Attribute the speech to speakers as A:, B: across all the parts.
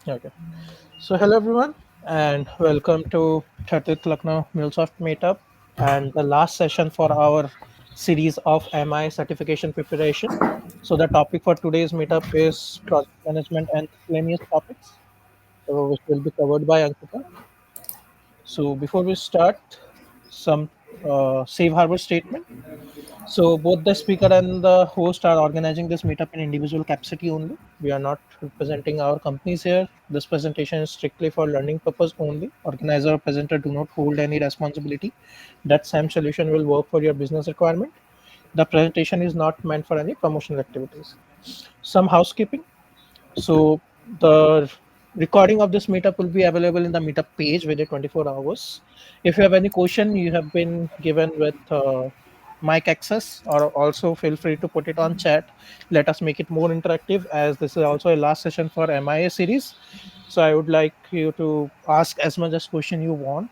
A: Okay. So hello everyone and welcome to 30th Lucknow MuleSoft Meetup and the last session for our series of MI certification preparation. So the topic for today's meetup is project management and miscellaneous topics, so which will be covered by Ankita. So before we start, some safe harbor statement. So both the speaker and the host are organizing this meetup in individual capacity only. We are not representing our companies here. This presentation is strictly for learning purpose only. Organizer or presenter do not hold any responsibility that same solution will work for your business requirement. The presentation is not meant for any promotional activities. Some housekeeping. So the recording of this meetup will be available in the meetup page within 24 hours. If you have any question, you have been given with mic access, or also feel free to put it on chat. Let us make it more interactive, as this is also a last session for MIA series. So I would like you to ask as much as question you want.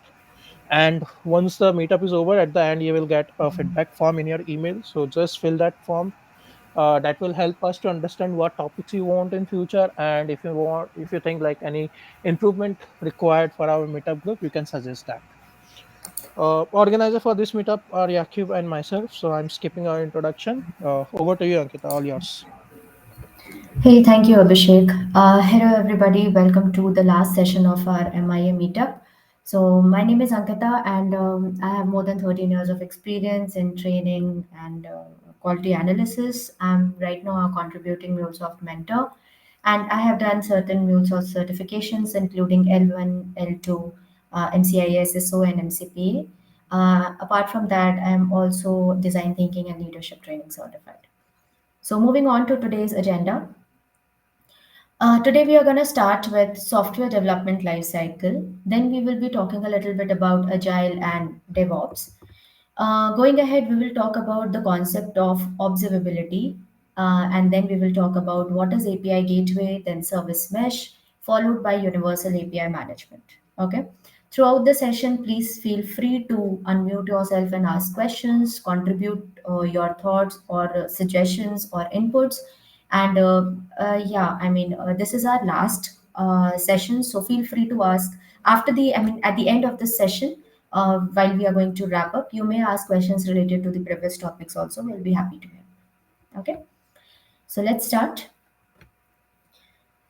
A: And once the meetup is over, at the end you will get a feedback form in your email. So just fill that form. That will help us to understand what topics you want in future, and if you think like any improvement required for our meetup group, you can suggest that. Organizer for this meetup are Yakub and myself, so I'm skipping our introduction. Over to you, Ankita, all yours.
B: Hey, thank you, Abhishek. Hello, everybody. Welcome to the last session of our MIA meetup. So, my name is Ankita, and I have more than 13 years of experience in training and quality analysis. I'm right now a contributing MuleSoft mentor, and I have done certain MuleSoft certifications, including L1, L2, MCISSO, and MCPA. Apart from that, I'm also design thinking and leadership training certified. So, moving on to today's agenda. Today we are going to start with software development lifecycle. Then we will be talking a little bit about agile and DevOps. Going ahead, we will talk about the concept of observability, and then we will talk about what is API gateway, then service mesh, followed by universal API management. Okay. Throughout the session, please feel free to unmute yourself and ask questions, contribute your thoughts or suggestions or inputs. And yeah, I mean, this is our last session, so feel free to ask at the end of this session, while we are going to wrap up, you may ask questions related to the previous topics also. We'll be happy to hear. Okay, so let's start.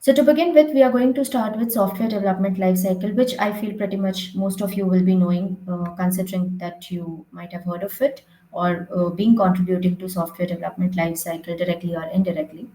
B: So to begin with, we are going to start with software development lifecycle, which I feel pretty much most of you will be knowing, considering that you might have heard of it or being contributing to software development lifecycle directly or indirectly.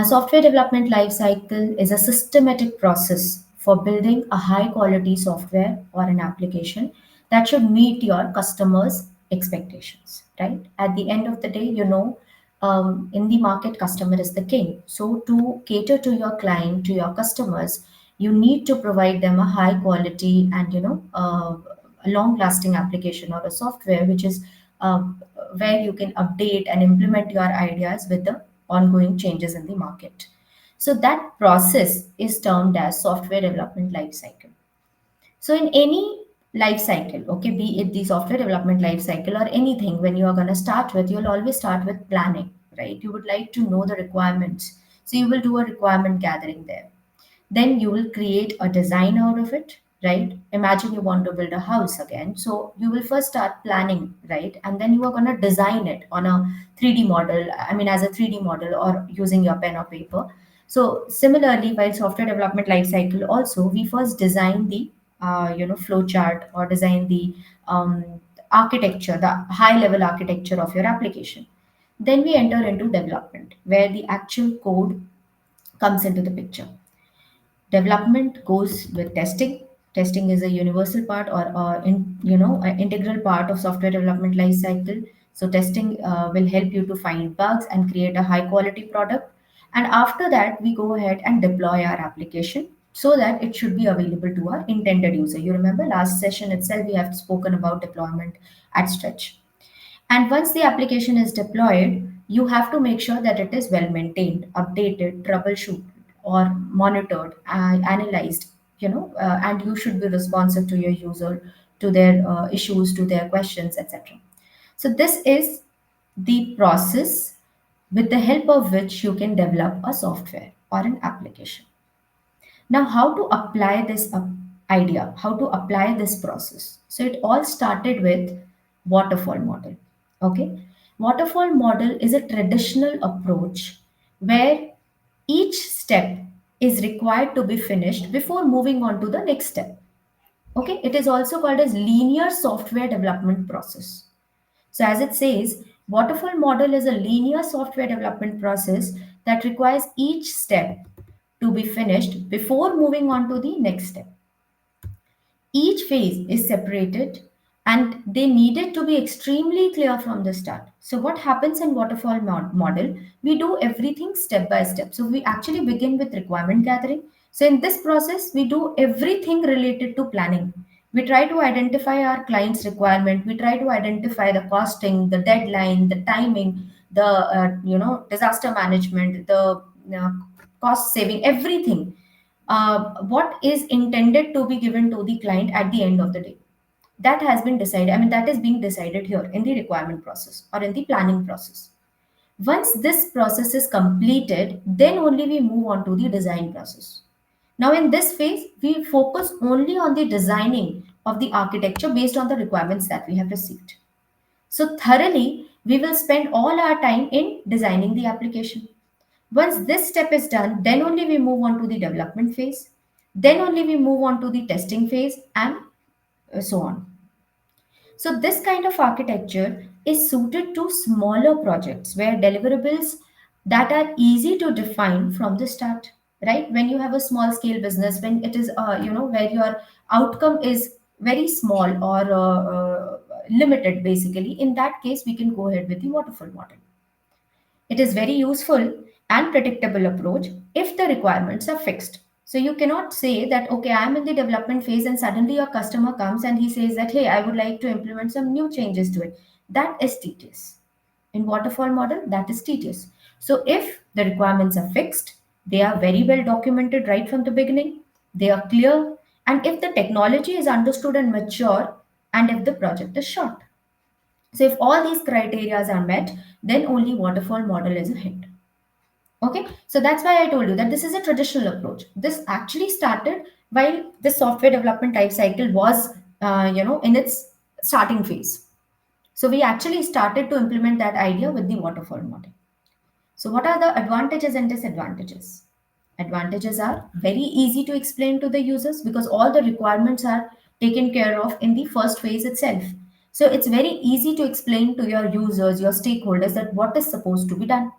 B: Software development lifecycle is a systematic process for building a high quality software or an application that should meet your customers' expectations, right? At the end of the day, in the market, customer is the king. So, to cater to your client, to your customers, you need to provide them a high quality and a long lasting application or a software which is uh, where you can update and implement your ideas with the ongoing changes in the market. So that process is termed as software development life cycle. So in any life cycle, okay, be it the software development life cycle or anything, when you are going to start with, you'll always start with planning, right? You would like to know the requirements. So you will do a requirement gathering there. Then you will create a design out of it, right? Imagine you want to build a house again, so you will first start planning, right? And then you are going to design it on a 3D model, I mean as a 3D model, or using your pen or paper. So similarly, while software development lifecycle also, we first design the flow chart, or design the architecture, the high level architecture of your application. Then we enter into development, where the actual code comes into the picture. Development goes with testing. Testing is a universal part, or an integral part of software development life cycle. So testing will help you to find bugs and create a high quality product. And after that, we go ahead and deploy our application so that it should be available to our intended user. You remember last session itself, we have spoken about deployment at stretch. And once the application is deployed, you have to make sure that it is well maintained, updated, troubleshooted, or monitored, analyzed, and you should be responsive to your user, to their issues, to their questions, etc. So, this is the process with the help of which you can develop a software or an application. Now, how to apply this idea, how to apply this process? So, it all started with waterfall model. Okay, waterfall model is a traditional approach where each step is required to be finished before moving on to the next step. Okay, it is also called as linear software development process. So, as it says, waterfall model is a linear software development process that requires each step to be finished before moving on to the next step. Each phase is separated and they needed to be extremely clear from the start. So, what happens in waterfall model? We do everything step by step. So, we actually begin with requirement gathering. So, in this process, we do everything related to planning. We try to identify our client's requirement. We try to identify the costing, the deadline, the timing, the disaster management, the cost saving, everything what is intended to be given to the client at the end of the day. That has been decided. I mean, that is being decided here in the requirement process or in the planning process. Once this process is completed, then only we move on to the design process. Now, in this phase, we focus only on the designing of the architecture based on the requirements that we have received. So, thoroughly, we will spend all our time in designing the application. Once this step is done, then only we move on to the development phase. Then only we move on to the testing phase and so on. So, this kind of architecture is suited to smaller projects where deliverables that are easy to define from the start, right? When you have a small scale business, when it is, where your outcome is very small or limited, basically, in that case, we can go ahead with the waterfall model. It is very useful and predictable approach if the requirements are fixed. So you cannot say that, okay, I'm in the development phase and suddenly your customer comes and he says that, hey, I would like to implement some new changes to it. That is tedious. In waterfall model, that is tedious. So if the requirements are fixed, they are very well documented right from the beginning, they are clear, and if the technology is understood and mature, and if the project is short. So if all these criteria are met, then only waterfall model is a hit. Okay, so that's why I told you that this is a traditional approach. This actually started while the software development life cycle was, in its starting phase. So we actually started to implement that idea with the waterfall model. So what are the advantages and disadvantages? Advantages are very easy to explain to the users because all the requirements are taken care of in the first phase itself. So it's very easy to explain to your users, your stakeholders, that what is supposed to be done.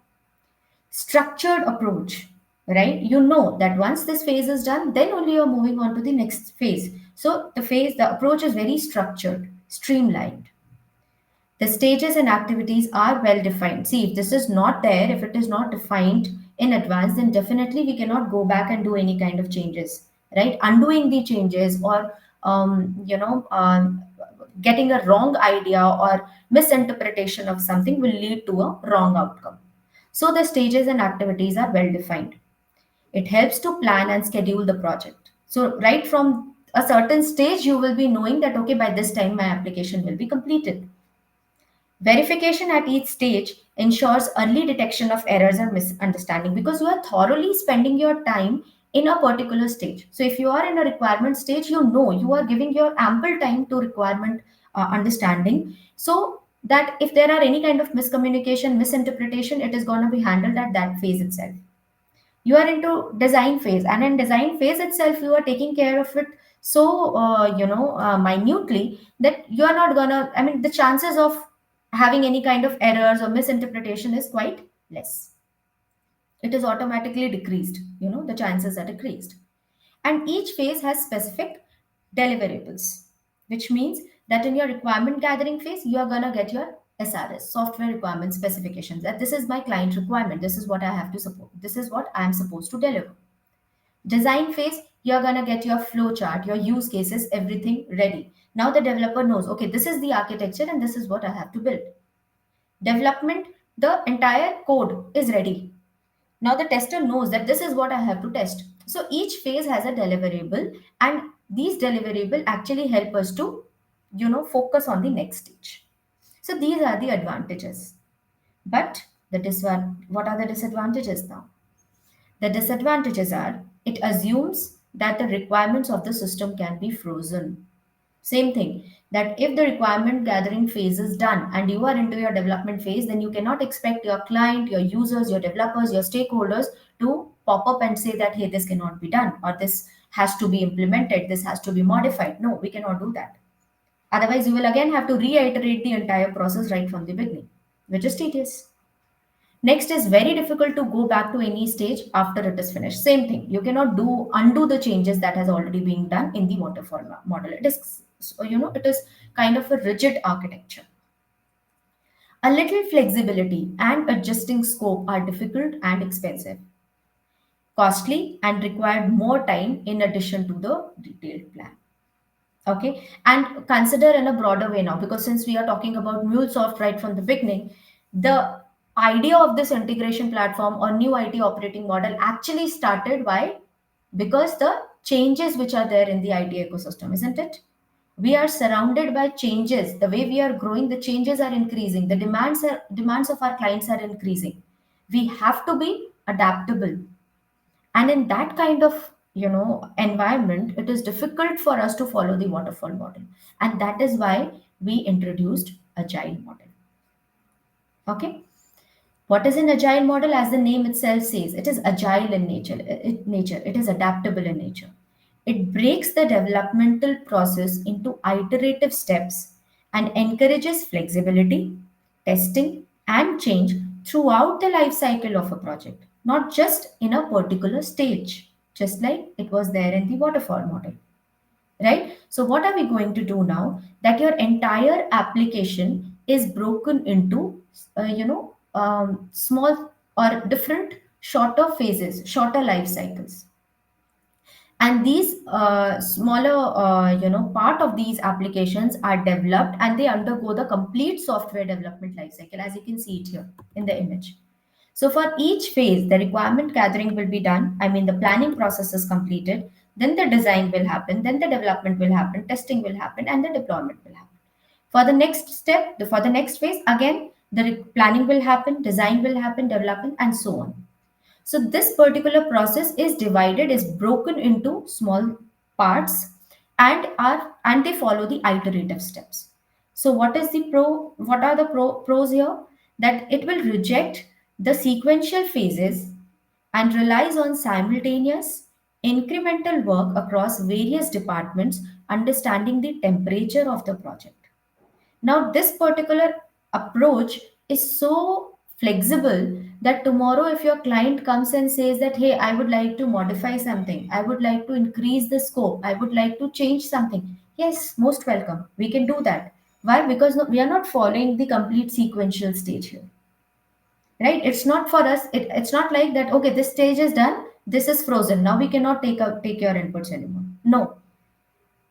B: Structured approach, right? You know that once this phase is done, then only you're moving on to the next phase. So the approach is very structured, streamlined. The stages and activities are well defined. See, if this is not there, if it is not defined in advance, then definitely we cannot go back and do any kind of changes, right? Undoing the changes or, getting a wrong idea or misinterpretation of something will lead to a wrong outcome. So the stages and activities are well defined. It helps to plan and schedule the project. So, right from a certain stage, you will be knowing that, okay, by this time my application will be completed. Verification at each stage ensures early detection of errors and misunderstanding because you are thoroughly spending your time in a particular stage. So, if you are in a requirement stage, you know you are giving your ample time to requirement understanding so that if there are any kind of miscommunication, misinterpretation, it is going to be handled at that phase itself. You are into design phase, and in design phase itself, you are taking care of it so minutely that you are not gonna, I mean, the chances of having any kind of errors or misinterpretation is quite less. It is automatically decreased, the chances are decreased. And each phase has specific deliverables, which means that in your requirement gathering phase, you are going to get your SRS, software requirement specifications, that this is my client requirement, this is what I have to support, this is what I am supposed to deliver. Design phase, you're going to get your flow chart, your use cases, everything ready. Now the developer knows, okay, this is the architecture and this is what I have to build. Development, the entire code is ready. Now the tester knows that this is what I have to test. So each phase has a deliverable, and these deliverable actually help us to, focus on the next stage. So these are the advantages. But what are the disadvantages now? The disadvantages are it assumes that the requirements of the system can be frozen. Same thing, that if the requirement gathering phase is done and you are into your development phase, then you cannot expect your client, your users, your developers, your stakeholders to pop up and say that, hey, this cannot be done, or this has to be implemented, this has to be modified. No, we cannot do that. Otherwise, you will again have to reiterate the entire process right from the beginning, which is tedious. Next is very difficult to go back to any stage after it is finished. Same thing. You cannot do undo the changes that has already been done in the waterfall model. It is it is kind of a rigid architecture. A little flexibility and adjusting scope are difficult and expensive, costly and require more time in addition to the detailed plan. Okay, and consider in a broader way now, because since we are talking about MuleSoft right from the beginning, the idea of this integration platform or new IT operating model actually started. Why? Because the changes which are there in the IT ecosystem, isn't it? We are surrounded by changes. The way we are growing, the changes are increasing. The demands of our clients are increasing. We have to be adaptable, and in that kind of environment, it is difficult for us to follow the waterfall model, and that is why we introduced agile model. Okay, what is an agile model? As the name itself says, it is agile in nature, it is adaptable in nature. It breaks the developmental process into iterative steps and encourages flexibility, testing, and change throughout the life cycle of a project, not just in a particular stage, just like it was there in the waterfall model. Right? So, what are we going to do now? That your entire application is broken into, small or different shorter phases, shorter life cycles, and these smaller part of these applications are developed and they undergo the complete software development life cycle, as you can see it here in the image. So for each phase the requirement gathering will be done, I mean the planning process is completed, then the design will happen, then the development will happen, testing will happen, and the deployment will happen. For the next step, for the next phase, again the planning will happen, design will happen, development, and so on. So this particular process is divided, is broken into small parts, and they follow the iterative steps. So what are the pros here? That it will reject the sequential phases and relies on simultaneous incremental work across various departments, understanding the temperature of the project. Now, this particular approach is so flexible that tomorrow, if your client comes and says that, hey, I would like to modify something, I would like to increase the scope, I would like to change something, yes, most welcome. We can do that. Why? Because we are not following the complete sequential stage here, right? It's not for us. It's not like that, okay, this stage is done, this is frozen. Now we cannot take your inputs anymore. No,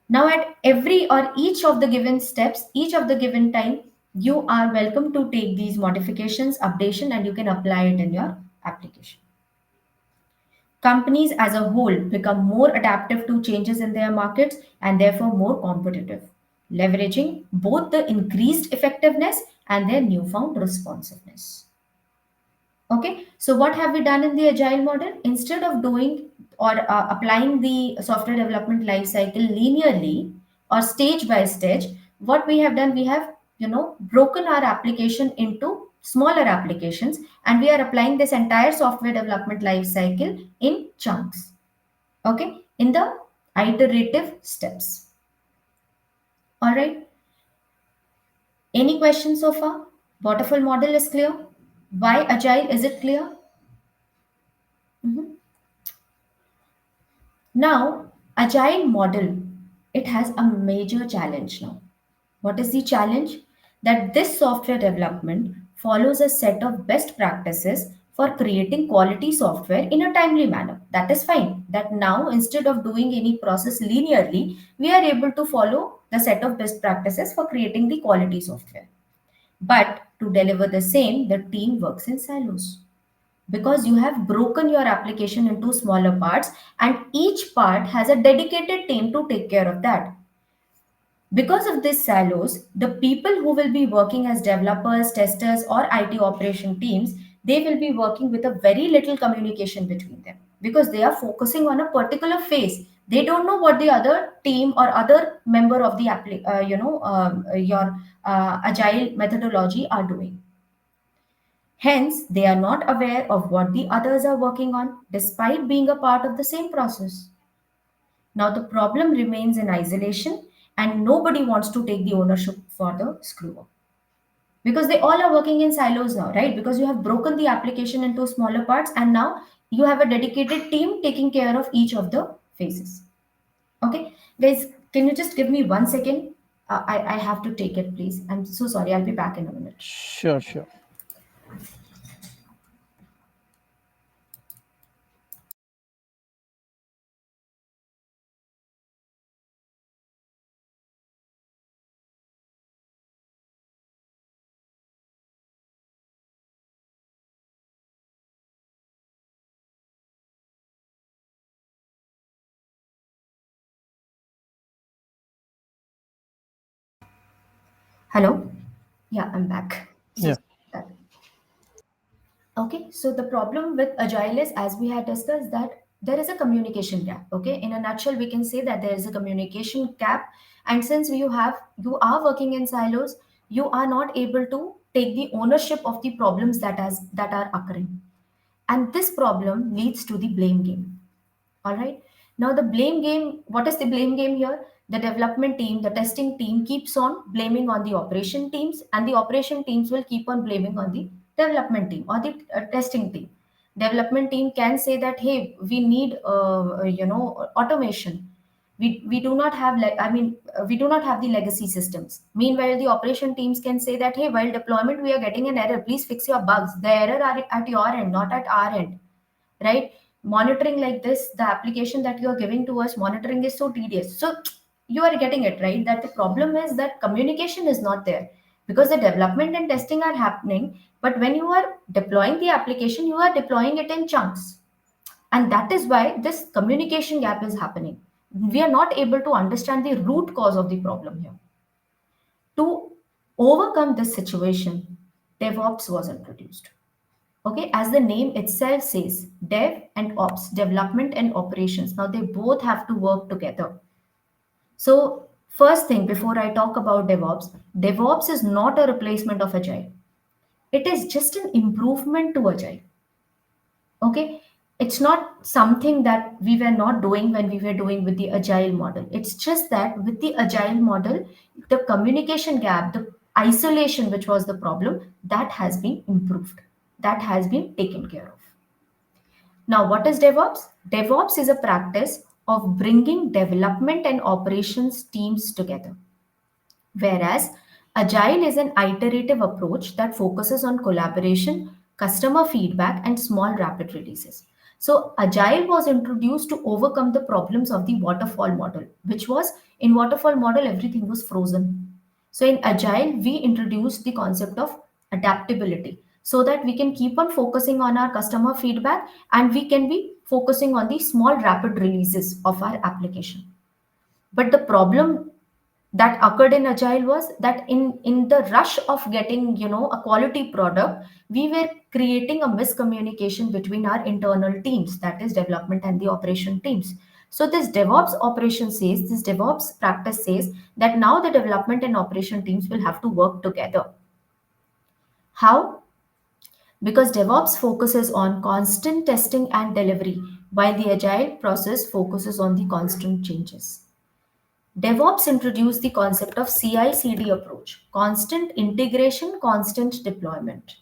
B: now, at every or each of the given steps, each of the given time, you are welcome to take these modifications, updation, and you can apply it in your application. Companies as a whole become more adaptive to changes in their markets and therefore more competitive, leveraging both the increased effectiveness and their newfound responsiveness. Okay, so what have we done in the agile model? Instead of doing or applying the software development life cycle linearly or stage by stage, what we have done, we have broken our application into smaller applications, and we are applying this entire software development life cycle in chunks. Okay, in the iterative steps. All right. Any questions so far? Waterfall model is clear. Why agile? Is it clear? Mhm. Now, agile model, it has a major challenge now. What is the challenge? That this software development follows a set of best practices for creating quality software in a timely manner. That is fine. That now, instead of doing any process linearly, we are able to follow the set of best practices for creating the quality software. But to deliver the same, the team works in silos, because you have broken your application into smaller parts and each part has a dedicated team to take care of that. Because of these silos, the people who will be working as developers, testers, or IT operation teams, they will be working with a very little communication between them. because they are focusing on a particular phase. They don't know what the other team or other member of the your agile methodology are doing. Hence, they are not aware of what the others are working on, despite being a part of the same process. Now, the problem remains in isolation, and nobody wants to take the ownership for the screw up, because they all are working in silos now, right? Because you have broken the application into smaller parts, and now you have a dedicated team taking care of each of the phases. Okay, guys, can you just give me 1 second? I have to take it, please. I'm so sorry. I'll be back in a minute.
A: Sure, sure.
B: Hello? Yeah, I'm back. So
A: Yeah,
B: sorry. Okay, so the problem with agile is, as we had discussed, that there is a communication gap. Okay, in a nutshell, we can say that there is a communication gap, and since you are working in silos, you are not able to take the ownership of the problems that are occurring, and this problem leads to the blame game. All right. Now, the blame game, what is the blame game here? The development team, the testing team keeps on blaming on the operation teams, and the operation teams will keep on blaming on the development team or the testing team. Development team can say that, hey, we need, automation. We do not have, we do not have the legacy systems. Meanwhile, the operation teams can say that, hey, while deployment, we are getting an error. Please fix your bugs. The error are at your end, not at our end, right? Monitoring like this, the application that you are giving to us, monitoring is so tedious. So you are getting it, right? That the problem is that communication is not there, because the development and testing are happening, but when you are deploying the application, you are deploying it in chunks, and that is why this communication gap is happening. We are not able to understand the root cause of the problem here. To overcome this situation, DevOps was introduced. Okay, as the name itself says, dev and ops, development and operations. Now they both have to work together. So, first thing before I talk about DevOps, DevOps is not a replacement of Agile. It is just an improvement to Agile. Okay, it's not something that we were not doing when we were doing with the Agile model. It's just that with the Agile model, the communication gap, the isolation, which was the problem, that has been improved, that has been taken care of. Now, what is DevOps? DevOps is a practice of bringing development and operations teams together. Whereas Agile is an iterative approach that focuses on collaboration, customer feedback, and small rapid releases. So, Agile was introduced to overcome the problems of the waterfall model, which was, in waterfall model, everything was frozen. So, in Agile, we introduced the concept of adaptability, so that we can keep on focusing on our customer feedback, and we can be focusing on the small rapid releases of our application. But the problem that occurred in Agile was that in the rush of getting, a quality product, we were creating a miscommunication between our internal teams, that is development and the operation teams. So this DevOps practice says that now the development and operation teams will have to work together. How? Because DevOps focuses on constant testing and delivery, while the Agile process focuses on the constant changes. DevOps introduced the concept of CI CD approach, constant integration, constant deployment.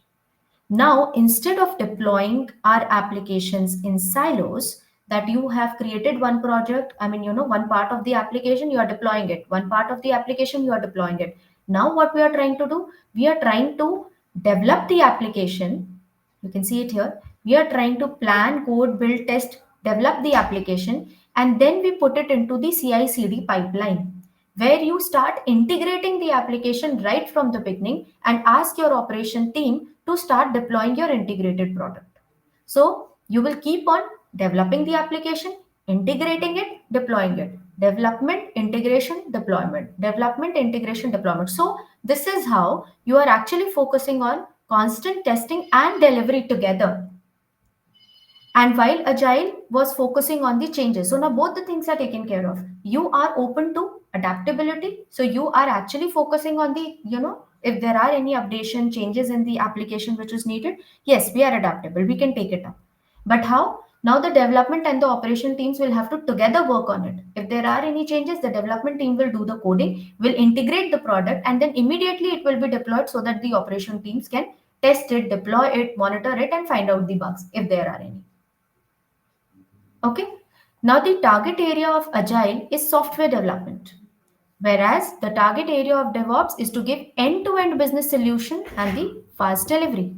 B: Now, instead of deploying our applications in silos, that you have created one project, one part of the application, you are deploying it. One part of the application, you are deploying it. Now, what we are trying to do, we are trying to develop the application. You can see it here. We are trying to plan, code, build, test, develop the application, and then we put it into the CI CD pipeline, where you start integrating the application right from the beginning and ask your operation team to start deploying your integrated product. So you will keep on developing the application, integrating it, deploying it. Development, integration, deployment. Development, integration, deployment. So this is how you are actually focusing on constant testing and delivery together. And while agile was focusing on the changes, so now both the things are taken care of. You are open to adaptability, so you are actually focusing on the, if there are any updation changes in the application which is needed, yes, we are adaptable, we can take it up. But how? Now the development and the operation teams will have to together work on it. If there are any changes, the development team will do the coding, will integrate the product, and then immediately it will be deployed so that the operation teams can test it, deploy it, monitor it, and find out the bugs if there are any. Okay. Now the target area of Agile is software development, whereas the target area of DevOps is to give end-to-end business solution and the fast delivery.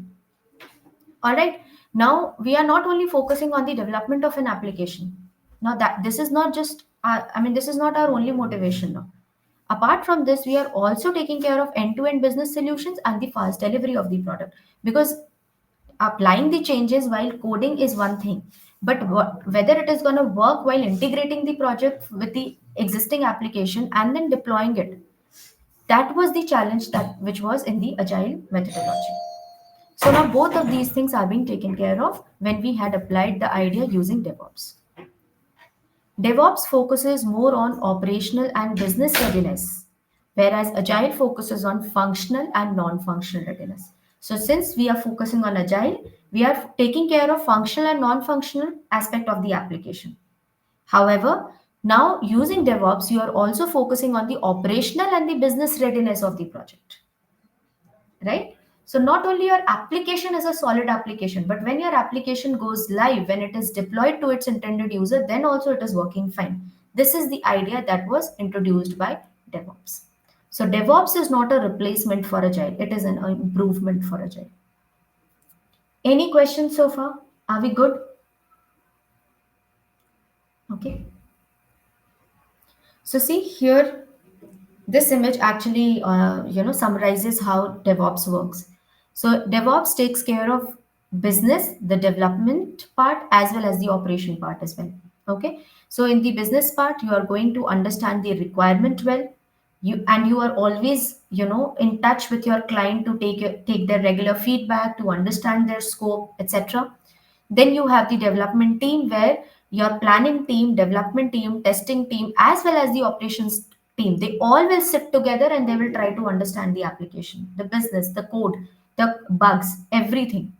B: All right. Now we are not only focusing on the development of an application. Now that this is not just, this is not our only motivation now. Apart from this, we are also taking care of end-to-end business solutions and the fast delivery of the product, because applying the changes while coding is one thing, but whether it is going to work while integrating the project with the existing application and then deploying it, that was the challenge that which was in the agile methodology. So now both of these things are being taken care of when we had applied the idea using DevOps. DevOps focuses more on operational and business readiness, whereas Agile focuses on functional and non functional readiness. So, since we are focusing on Agile, we are taking care of functional and non functional aspect of the application. However, now using DevOps, you are also focusing on the operational and the business readiness of the project, right? So not only your application is a solid application, but when your application goes live, when it is deployed to its intended user, then also it is working fine. This is the idea that was introduced by DevOps. So DevOps is not a replacement for Agile, it is an improvement for Agile. Any questions so far? Are we good? Okay. So see here, this image actually summarizes how DevOps works. So DevOps takes care of business, the development part, as well as the operation part as well. Okay. So in the business part, you are going to understand the requirement well. You are always, in touch with your client to take their regular feedback, to understand their scope, etc. Then you have the development team, where your planning team, development team, testing team, as well as the operations team, they all will sit together and they will try to understand the application, the business, the code, the bugs, everything.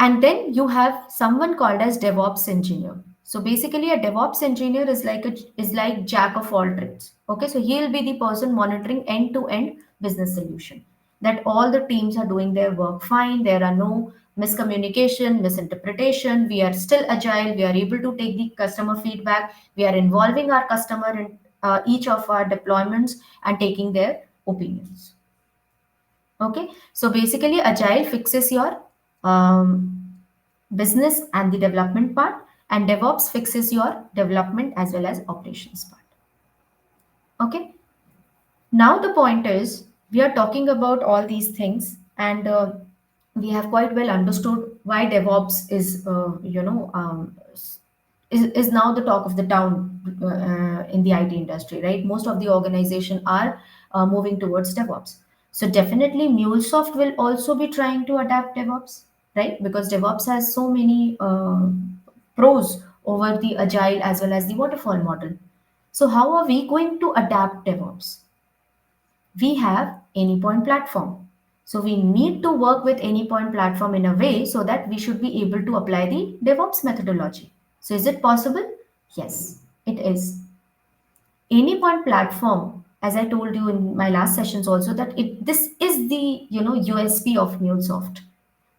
B: And then you have someone called as DevOps engineer. So basically, a DevOps engineer is like jack of all trades. Okay, so he'll be the person monitoring end to end business solution, that all the teams are doing their work fine. There are no miscommunication, misinterpretation. We are still agile. We are able to take the customer feedback. We are involving our customer in each of our deployments and taking their opinions. Okay, so basically, agile fixes your business and the development part, and DevOps fixes your development as well as operations part. Okay, now the point is, we are talking about all these things, and we have quite well understood why DevOps is, is now the talk of the town in the IT industry, right? Most of the organization are moving towards DevOps. So definitely, MuleSoft will also be trying to adapt DevOps, right? Because DevOps has so many pros over the agile as well as the waterfall model. So how are we going to adapt DevOps? We have Anypoint platform. So we need to work with Anypoint platform in a way so that we should be able to apply the DevOps methodology. So is it possible? Yes, it is. Anypoint platform, as I told you in my last sessions also, that this is the USP of MuleSoft.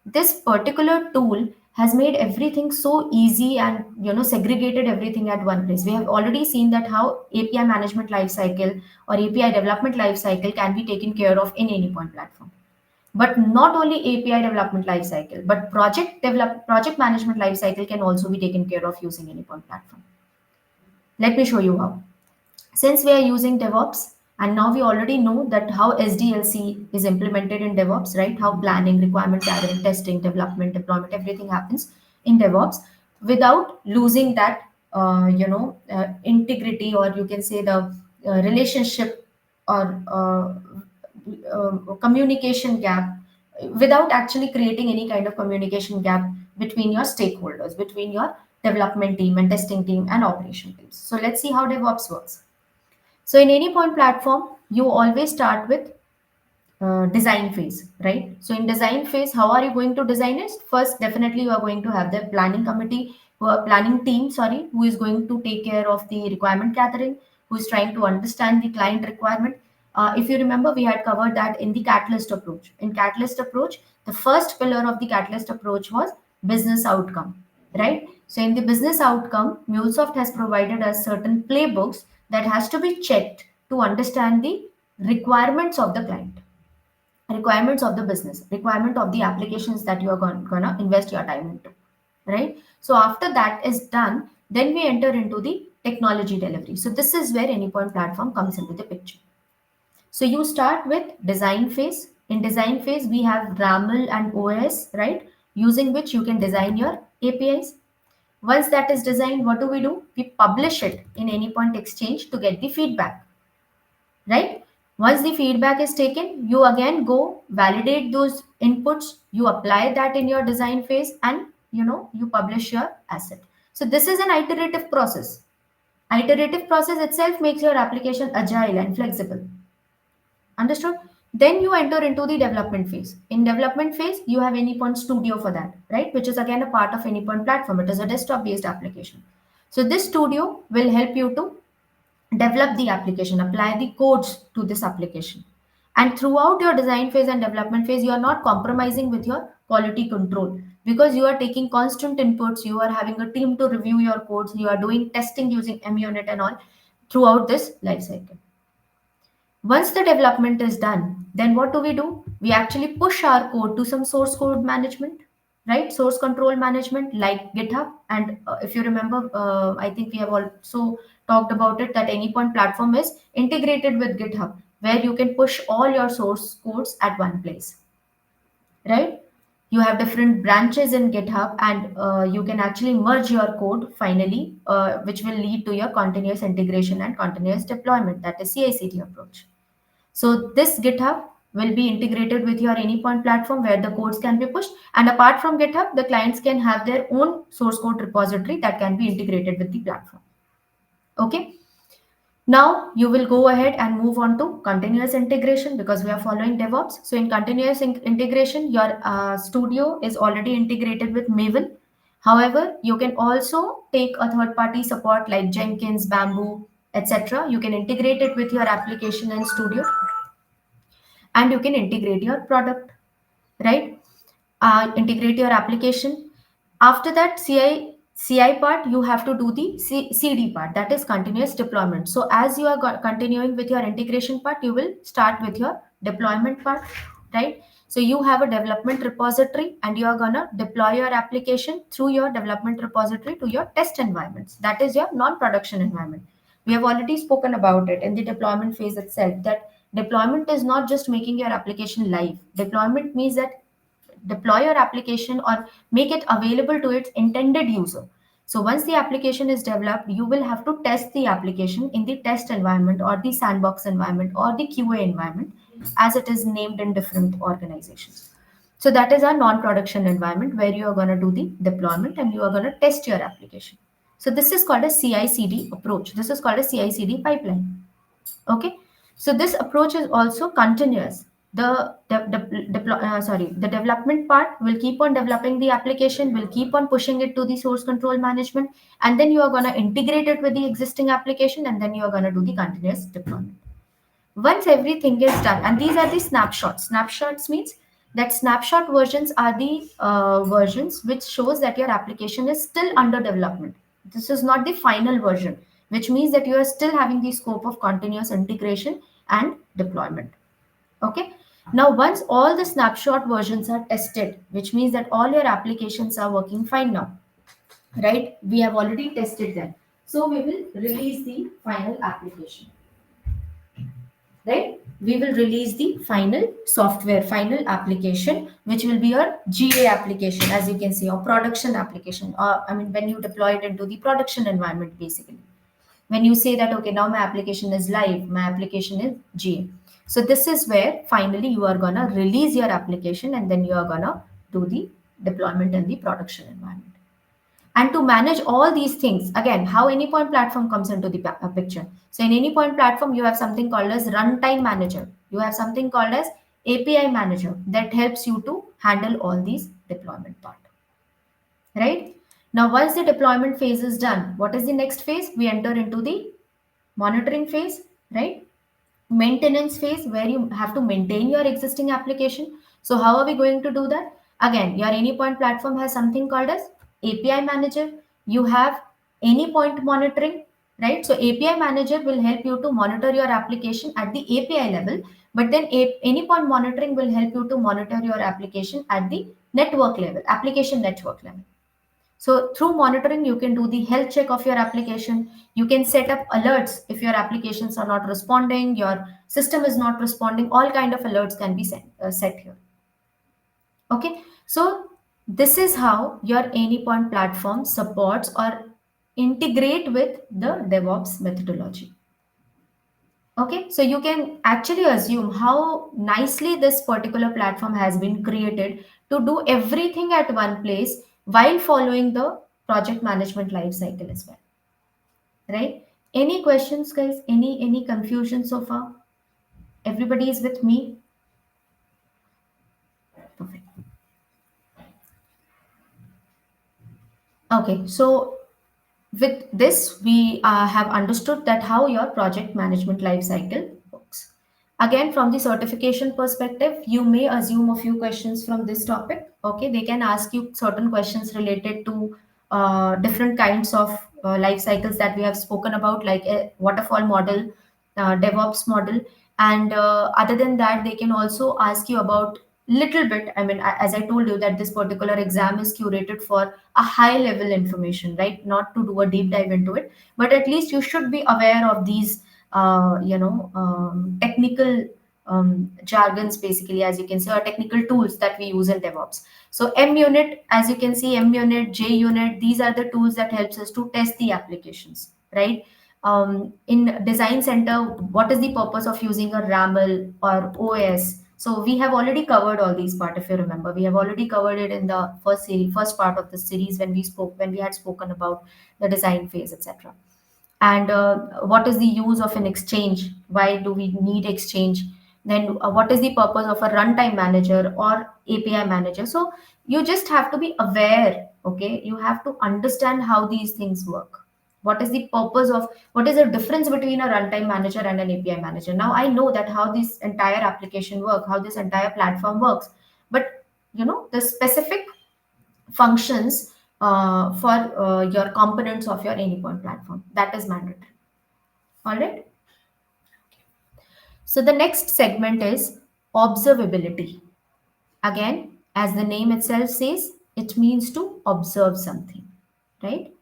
B: This particular tool has made everything so easy and segregated everything at one place. We have already seen that how API management lifecycle or API development lifecycle can be taken care of in any point platform. But not only API development lifecycle, but project management lifecycle can also be taken care of using any point platform. Let me show you how. Since we are using DevOps, and now we already know that how SDLC is implemented in DevOps, right? How planning, requirement gathering, testing, development, deployment, everything happens in DevOps without losing that, integrity, or you can say the relationship, or communication gap, without actually creating any kind of communication gap between your stakeholders, between your development team and testing team and operation teams. So let's see how DevOps works. So in any point platform, you always start with design phase, right? So in design phase, how are you going to design it? First, definitely you are going to have the planning committee, planning team, sorry, who is going to take care of the requirement gathering, who is trying to understand the client requirement. If you remember, we had covered that in the catalyst approach. In catalyst approach, the first pillar of the catalyst approach was business outcome, right? So in the business outcome, MuleSoft has provided us certain playbooks that has to be checked to understand the requirements of the client, requirements of the business, requirement of the applications that you are gonna invest your time into, right? So after that is done, then we enter into the technology delivery. So this is where Anypoint platform comes into the picture. So you start with design phase. In design phase, we have RAML and OS, right? Using which you can design your APIs. Once that is designed, what do? We publish it in Anypoint Exchange to get the feedback, right? Once the feedback is taken, you again go validate those inputs, you apply that in your design phase, and you publish your asset. So this is an iterative process. Iterative process itself makes your application agile and flexible. Understood? Then you enter into the development phase. In development phase, you have Anypoint Studio for that, right? Which is again a part of Anypoint platform. It is a desktop based application. So this studio will help you to develop the application, apply the codes to this application. And throughout your design phase and development phase, you are not compromising with your quality control because you are taking constant inputs, you are having a team to review your codes, you are doing testing using MUnit and all throughout this life cycle. Once the development is done, then what do? We actually push our code to some source code management, right? Source control management like GitHub. And if you remember, I think we have also talked about it that Anypoint platform is integrated with GitHub, where you can push all your source codes at one place, right? You have different branches in GitHub, and you can actually merge your code finally, which will lead to your continuous integration and continuous deployment. That is CI/CD approach. So this GitHub will be integrated with your Anypoint platform where the codes can be pushed. And apart from GitHub, the clients can have their own source code repository that can be integrated with the platform. Okay. Now you will go ahead and move on to continuous integration because we are following DevOps. So in continuous integration, your studio is already integrated with Maven. However, you can also take a third-party support like Jenkins, Bamboo, etc. You can integrate it with your application and studio, and you can integrate your product, right? Integrate your application. After that CI part, you have to do the CD part, that is continuous deployment. So as you are continuing with your integration part, you will start with your deployment part, right? So you have a development repository and you are gonna deploy your application through your development repository to your test environments. That is your non-production environment. We have already spoken about it in the deployment phase itself, that deployment is not just making your application live. Deployment means that deploy your application or make it available to its intended user. So once the application is developed, you will have to test the application in the test environment or the sandbox environment or the QA environment, as it is named in different organizations. So that is our non-production environment where you are going to do the deployment and you are going to test your application. So this is called a CI/CD approach. This is called a CI/CD pipeline. Okay, so this approach is also continuous. The development part will keep on developing the application, will keep on pushing it to the source control management, and then you are going to integrate it with the existing application, and then you are going to do the continuous deployment. Once everything is done, and these are the snapshots means that snapshot versions are the versions which shows that your application is still under development. This is not the final version, which means that you are still having the scope of continuous integration and deployment. Okay, now once all the snapshot versions are tested, which means that all your applications are working fine now, right? We have already tested them, so we will release the final application, right? We will release the final software, final application, which will be your GA application, as you can see, or production application. Or I mean, when you deploy it into the production environment, basically, when you say that, okay, now my application is live, my application is GA. So this is where finally you are gonna release your application, and then you are gonna do the deployment in the production environment. And to manage all these things, again, how any point platform comes into the picture. So in any point platform, you have something called as runtime manager. You have something called as API manager that helps you to handle all these deployment part, right? Now, once the deployment phase is done, what is the next phase? We enter into the monitoring phase, right? Maintenance phase where you have to maintain your existing application. So how are we going to do that? Again, your Anypoint platform has something called as API manager. You have Anypoint monitoring, right? So API manager will help you to monitor your application at the API level, but then Anypoint monitoring will help you to monitor your application at the network level, application network level. So through monitoring, you can do the health check of your application. You can set up alerts if your applications are not responding, your system is not responding. All kind of alerts can be set here. Okay, so this is how your Anypoint platform supports or integrate with the DevOps methodology. Okay, so you can actually assume how nicely this particular platform has been created to do everything at one place while following the project management life cycle as well. Right? Any questions, guys? Any confusion so far? Everybody is with me? Perfect. Okay, so with this, we have understood that how your project management life cycle works. Again, from the certification perspective, you may assume a few questions from this topic. Okay, they can ask you certain questions related to different kinds of life cycles that we have spoken about, like a waterfall model, DevOps model, and other than that, they can also ask you about little bit. I mean, as I told you, that this particular exam is curated for a high level information, right? Not to do a deep dive into it, but at least you should be aware of these technical jargons, basically, as you can see, or technical tools that we use in DevOps. So M unit, as you can see, M unit, J unit, these are the tools that helps us to test the applications, right? In design center, what is the purpose of using a raml or OS? So we have already covered all these part. If you remember, we have already covered it in the first part of the series when we had spoken about the design phase, etc. And what is the use of an exchange? Why do we need exchange? Then what is the purpose of a runtime manager or API manager? So you just have to be aware. Okay, you have to understand how these things work. What is the purpose of, what is the difference between a runtime manager and an API manager? Now I know that how this entire application work, how this entire platform works, but the specific functions for your components of your Anypoint platform, that is mandatory. All right. So the next segment is observability. Again, as the name itself says, it means to observe something, right?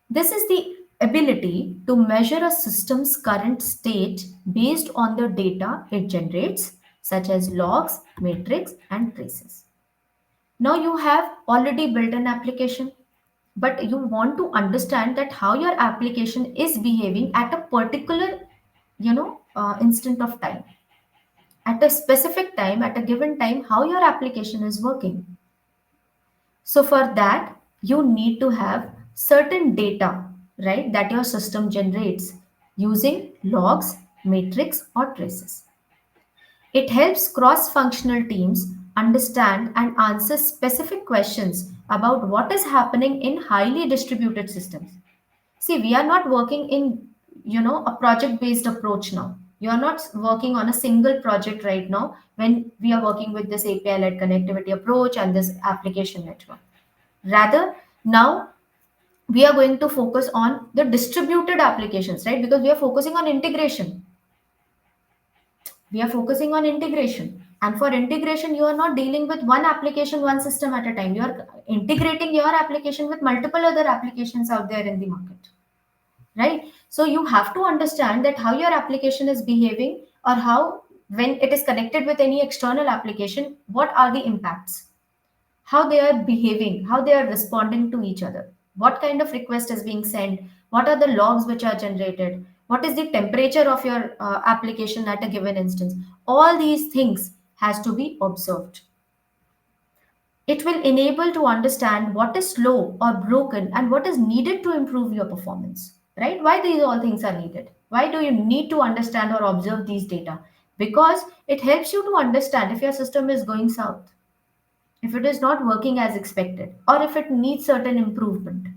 B: This is the ability to measure a system's current state based on the data it generates, such as logs, metrics, and traces. Now you have already built an application, but you want to understand that how your application is behaving at a particular, instant of time, at a specific time, at a given time, how your application is working. So for that, you need to have certain data, right, that your system generates using logs, metrics, or traces. It helps cross functional teams understand and answer specific questions about what is happening in highly distributed systems. See, we are not working in, a project based approach now. You are not working on a single project right now when we are working with this API led connectivity approach and this application network. Rather, now we are going to focus on the distributed applications, right? Because we are focusing on integration. We are focusing on integration. And for integration, you are not dealing with one application, one system at a time. You are integrating your application with multiple other applications out there in the market, right? So you have to understand that how your application is behaving, or how, when it is connected with any external application, what are the impacts, how they are behaving, how they are responding to each other, what kind of request is being sent, what are the logs which are generated, what is the temperature of your application at a given instance. All these things has to be observed. It will enable to understand what is slow or broken and what is needed to improve your performance. Right? Why these all things are needed? Why do you need to understand or observe these data? Because it helps you to understand if your system is going south, if it is not working as expected, or if it needs certain improvement,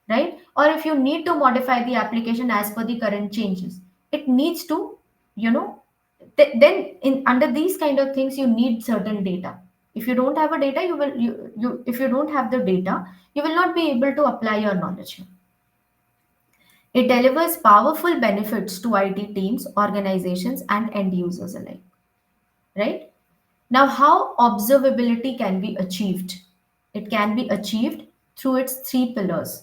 B: right? Or if you need to modify the application as per the current changes, it needs to, you know, then in under these kind of things, you need certain data. If you don't have a data, you if you don't have the data, you will not be able to apply your knowledge. It delivers powerful benefits to IT teams, organizations, and end users alike, right? Now, how observability can be achieved? It can be achieved through its three pillars.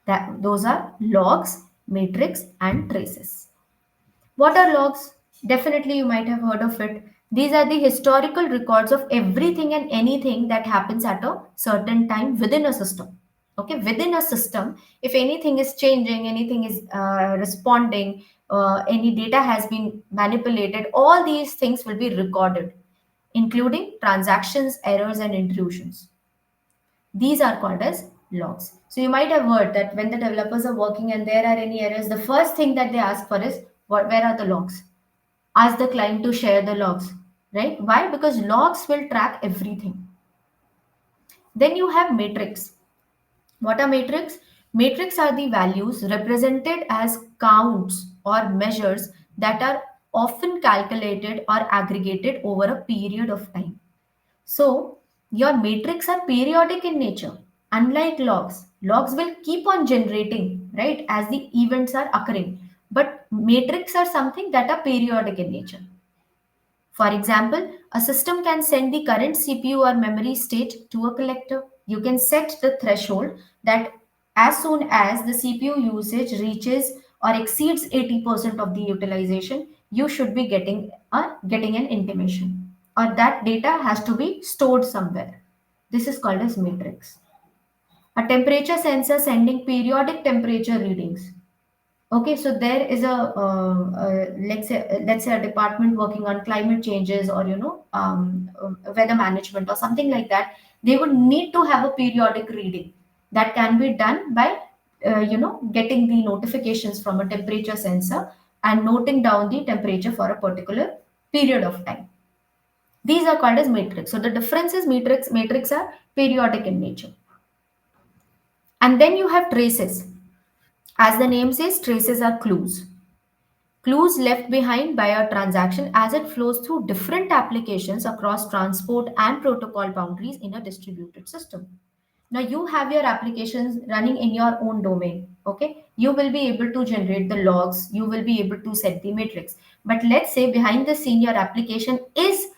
B: That those are logs, matrix, and traces. What are logs? Definitely, you might have heard of it. These are the historical records of everything and anything that happens at a certain time within a system. Okay, within a system, if anything is changing, anything is responding, any data has been manipulated, all these things will be recorded, including transactions, errors, and intrusions. These are called as logs. So you might have heard that when the developers are working and there are any errors, the first thing that they ask for is where are the logs? Ask the client to share the logs, right? Why? Because logs will track everything. Then you have matrix. What are matrix? Matrix are the values represented as counts or measures that are often calculated or aggregated over a period of time. So, your matrix are periodic in nature. Unlike logs, logs will keep on generating, right, as the events are occurring. But matrix are something that are periodic in nature. For example, a system can send the current CPU or memory state to a collector. You can set the threshold that as soon as the CPU usage reaches or exceeds 80% of the utilization, you should be getting an intimation, or that data has to be stored somewhere. This is called as matrix. A temperature sensor sending periodic temperature readings. Okay, so there is let's say a department working on climate changes, or weather management or something like that. They would need to have a periodic reading that can be done by getting the notifications from a temperature sensor and noting down the temperature for a particular period of time. These are called as matrix. So the difference is matrix are periodic in nature. And then you have traces. As the name says, traces are clues. Clues left behind by a transaction as it flows through different applications across transport and protocol boundaries in a distributed system. Now you have your applications running in your own domain. Okay, you will be able to generate the logs, you will be able to set the metrics. But let's say behind the scene, your application is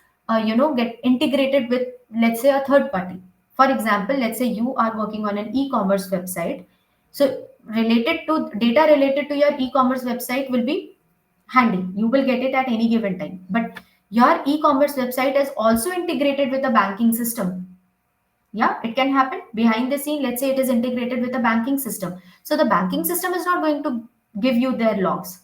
B: get integrated with, let's say, a third party. For example, let's say you are working on an e-commerce website. So related to data related to your e-commerce website will be handy. You will get it at any given time. But your e-commerce website is also integrated with a banking system. Yeah, it can happen behind the scene. Let's say it is integrated with a banking system. So the banking system is not going to give you their logs.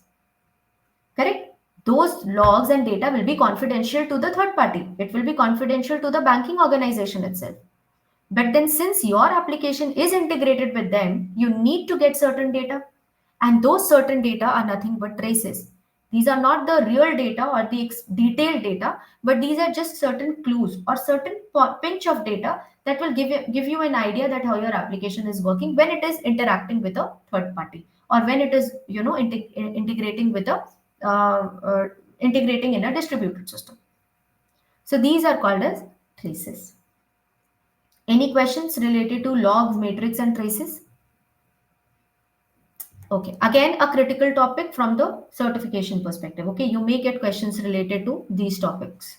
B: Correct? Those logs and data will be confidential to the third party. It will be confidential to the banking organization itself. But then, since your application is integrated with them, you need to get certain data. And those certain data are nothing but traces. These are not the real data or the detailed data, but these are just certain clues or certain pinch of data that will give you an idea that how your application is working when it is interacting with a third party, or when it is integrating with a integrating in a distributed system. So these are called as traces. Any questions related to logs, matrix, and traces? Okay, again, a critical topic from the certification perspective. Okay, you may get questions related to these topics.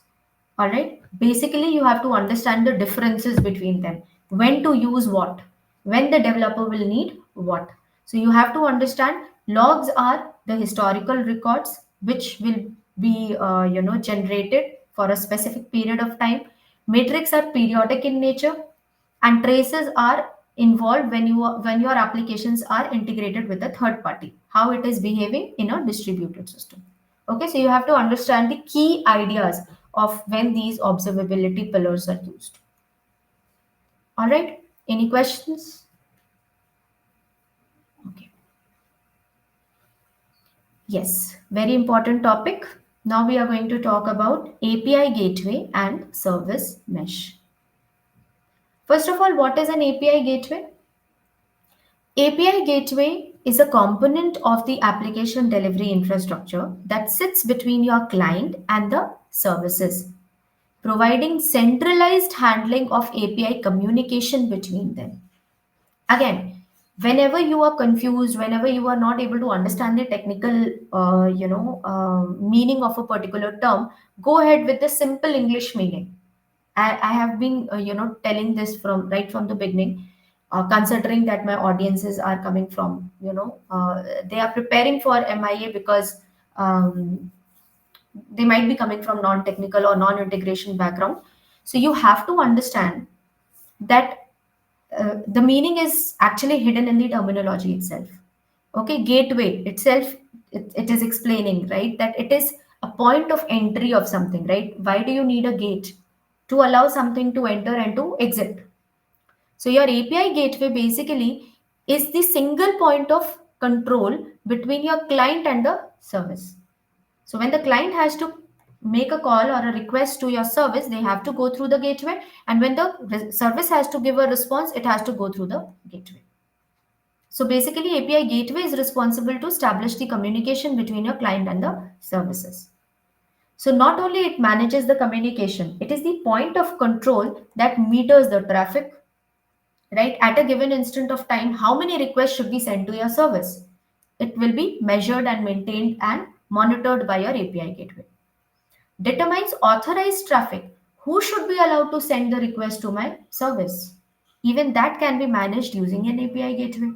B: All right, basically, you have to understand the differences between them, when to use what, when the developer will need what. So, you have to understand logs are the historical records which will be generated for a specific period of time. Matrix are periodic in nature, and traces are involved when your applications are integrated with a third party, how it is behaving in a distributed system. Okay, so you have to understand the key ideas of when these observability pillars are used. All right. Any questions? Okay. Yes, very important topic. Now we are going to talk about API gateway and service mesh. First of all, what is an API gateway? API gateway is a component of the application delivery infrastructure that sits between your client and the services, providing centralized handling of API communication between them. Again, whenever you are confused, whenever you are not able to understand the technical meaning of a particular term, go ahead with the simple English meaning. I have been telling this from right from the beginning, considering that my audiences are coming from they are preparing for MIA because they might be coming from non-technical or non-integration background. So you have to understand that the meaning is actually hidden in the terminology itself. Okay, gateway itself, it is explaining, right, that it is a point of entry of something, right? Why do you need a gate? To allow something to enter and to exit. So your API gateway basically is the single point of control between your client and the service. So when the client has to make a call or a request to your service, they have to go through the gateway. And when the service has to give a response, it has to go through the gateway. So basically, API gateway is responsible to establish the communication between your client and the services. So not only it manages the communication, it is the point of control that meters the traffic, right? At a given instant of time, how many requests should be sent to your service? It will be measured and maintained and monitored by your API gateway. Determines authorized traffic. Who should be allowed to send the request to my service? Even that can be managed using an API gateway.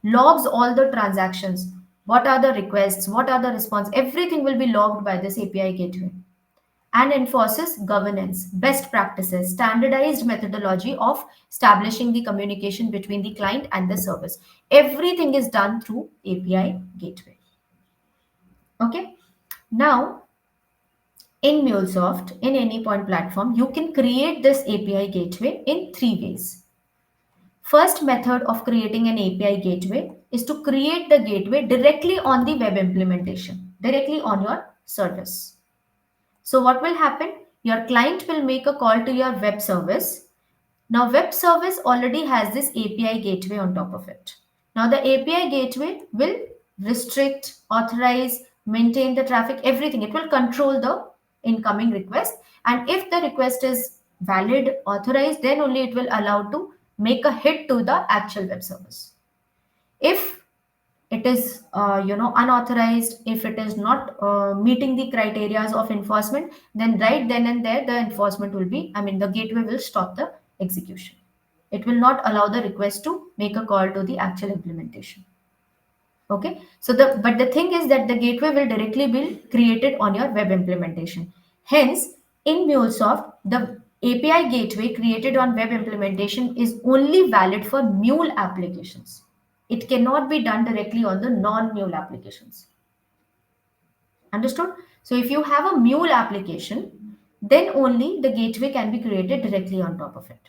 B: Logs all the transactions. What are the requests? What are the response? Everything will be logged by this API gateway. And enforces governance, best practices, standardized methodology of establishing the communication between the client and the service. Everything is done through API gateway. Okay. Now, in MuleSoft, in any point platform, you can create this API gateway in three ways. First method of creating an API gateway is to create the gateway directly on the web implementation, directly on your service. So what will happen? Your client will make a call to your web service. Now web service already has this API gateway on top of it. Now the API gateway will restrict, authorize, maintain the traffic, everything. It will control the incoming request. And if the request is valid, authorized, then only it will allow to make a hit to the actual web service. If it is unauthorized, if it is not meeting the criteria of enforcement, then right then and there the enforcement will be, I mean, the gateway will stop the execution. It will not allow the request to make a call to the actual implementation. Okay, so the thing is that the gateway will directly be created on your web implementation. Hence, in MuleSoft, the API gateway created on web implementation is only valid for Mule applications. It cannot be done directly on the non-Mule applications. Understood? So if you have a Mule application, then only the gateway can be created directly on top of it.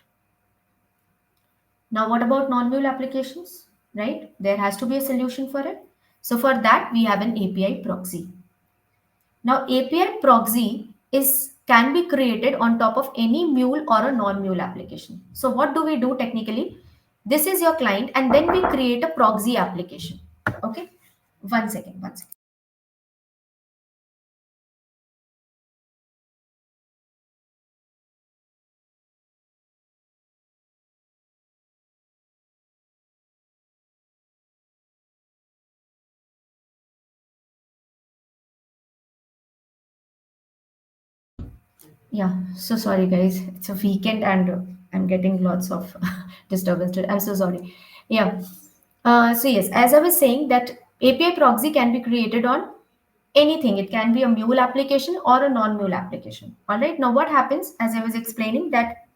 B: Now, what about non-Mule applications? Right? There has to be a solution for it. So for that, we have an API proxy. Now, API proxy is can be created on top of any Mule or a non-Mule application. So what do we do technically? This is your client, and then we create a proxy application. Okay, one second, one second. Yeah, so sorry guys. It's a weekend and I'm getting lots of disturbance today. I'm so sorry. Yeah. So yes, as I was saying that API proxy can be created on anything. It can be a Mule application or a non-Mule application. All right. Now what happens, as I was explaining, that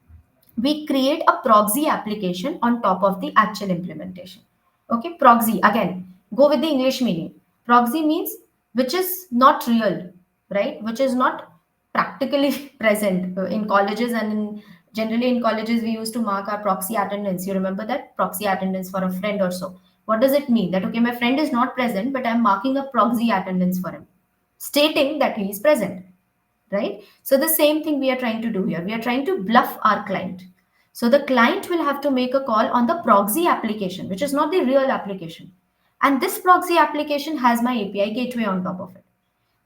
B: we create a proxy application on top of the actual implementation. Okay, proxy, again, go with the English meaning. Proxy means which is not real, right? Which is not practically present in colleges and in Generally, in colleges, we used to mark our proxy attendance. You remember that? Proxy attendance for a friend or so. What does it mean? That, okay, my friend is not present, but I'm marking a proxy attendance for him, stating that he is present, right? So the same thing we are trying to do here. We are trying to bluff our client. So the client will have to make a call on the proxy application, which is not the real application. And this proxy application has my API gateway on top of it.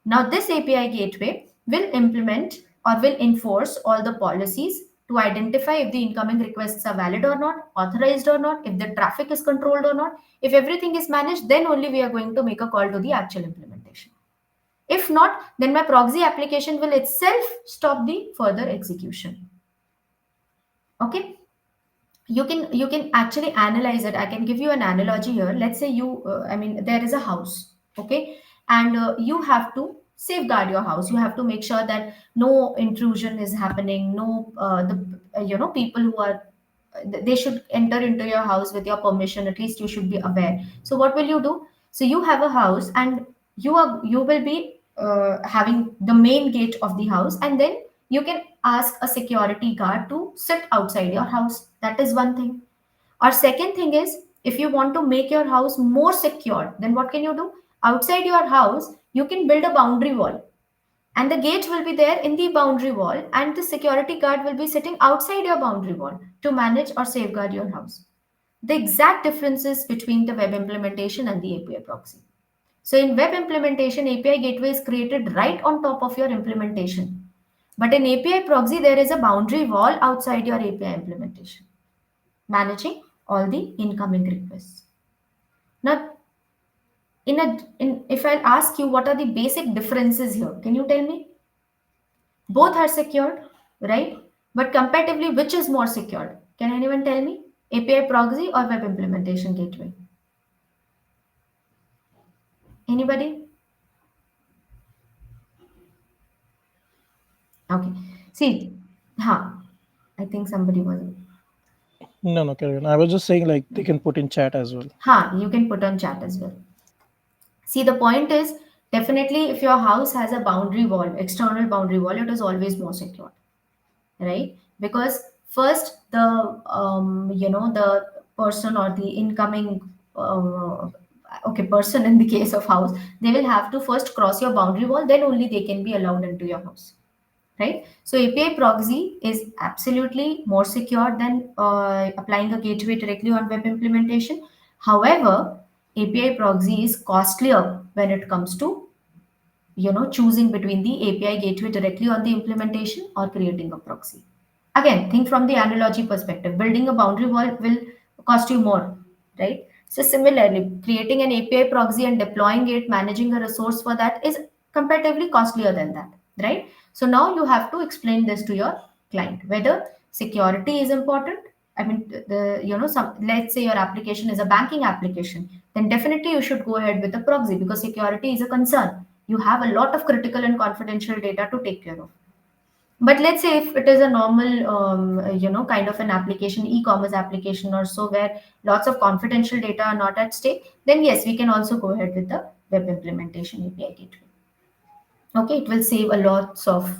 B: Now, this API gateway will implement or will enforce all the policies to identify if the incoming requests are valid or not, authorized or not, if the traffic is controlled or not. If everything is managed, then only we are going to make a call to the actual implementation. If not, then my proxy application will itself stop the further execution. Okay, you can actually analyze it. I can give you an analogy here. Let's say there is a house, okay, and you have to safeguard your house. You have to make sure that no intrusion is happening, no people who are they should enter into your house with your permission. At least you should be aware. So what will you do? So you have a house, and you will be having the main gate of the house, and then you can ask a security guard to sit outside your house. That is one thing. Or second thing is, if you want to make your house more secure, then what can you do? Outside your house, you can build a boundary wall, and the gate will be there in the boundary wall, and the security guard will be sitting outside your boundary wall to manage or safeguard your house. The exact differences between the web implementation and the API proxy. So in web implementation, API gateway is created right on top of your implementation. But in API proxy, there is a boundary wall outside your API implementation, managing all the incoming requests. Now, if I'll ask you what are the basic differences here, can you tell me? Both are secured, right? But comparatively, which is more secured? Can anyone tell me? API proxy or web implementation gateway? Anybody? Okay. See, huh? I think somebody was.
A: No, no, carry on. I was just saying like they can put in chat as well.
B: Huh? You can put on chat as well. See, the point is definitely if your house has a boundary wall, external boundary wall, it is always more secure, right? Because first the person or the incoming person in the case of house, they will have to first cross your boundary wall, then only they can be allowed into your house, right? So API proxy is absolutely more secure than applying a gateway directly on web implementation. However, API proxy is costlier when it comes to choosing between the API gateway directly on the implementation or creating a proxy. Again, think from the analogy perspective. Building a boundary wall will cost you more, right? So similarly, creating an API proxy and deploying it, managing a resource for that is comparatively costlier than that, right? So now you have to explain this to your client whether security is important. I mean, some, let's say your application is a banking application, then definitely you should go ahead with the proxy because security is a concern. You have a lot of critical and confidential data to take care of. But let's say if it is a normal kind of an application, e-commerce application or so, where lots of confidential data are not at stake, then yes, we can also go ahead with the web implementation API gateway. Okay, it will save a lots of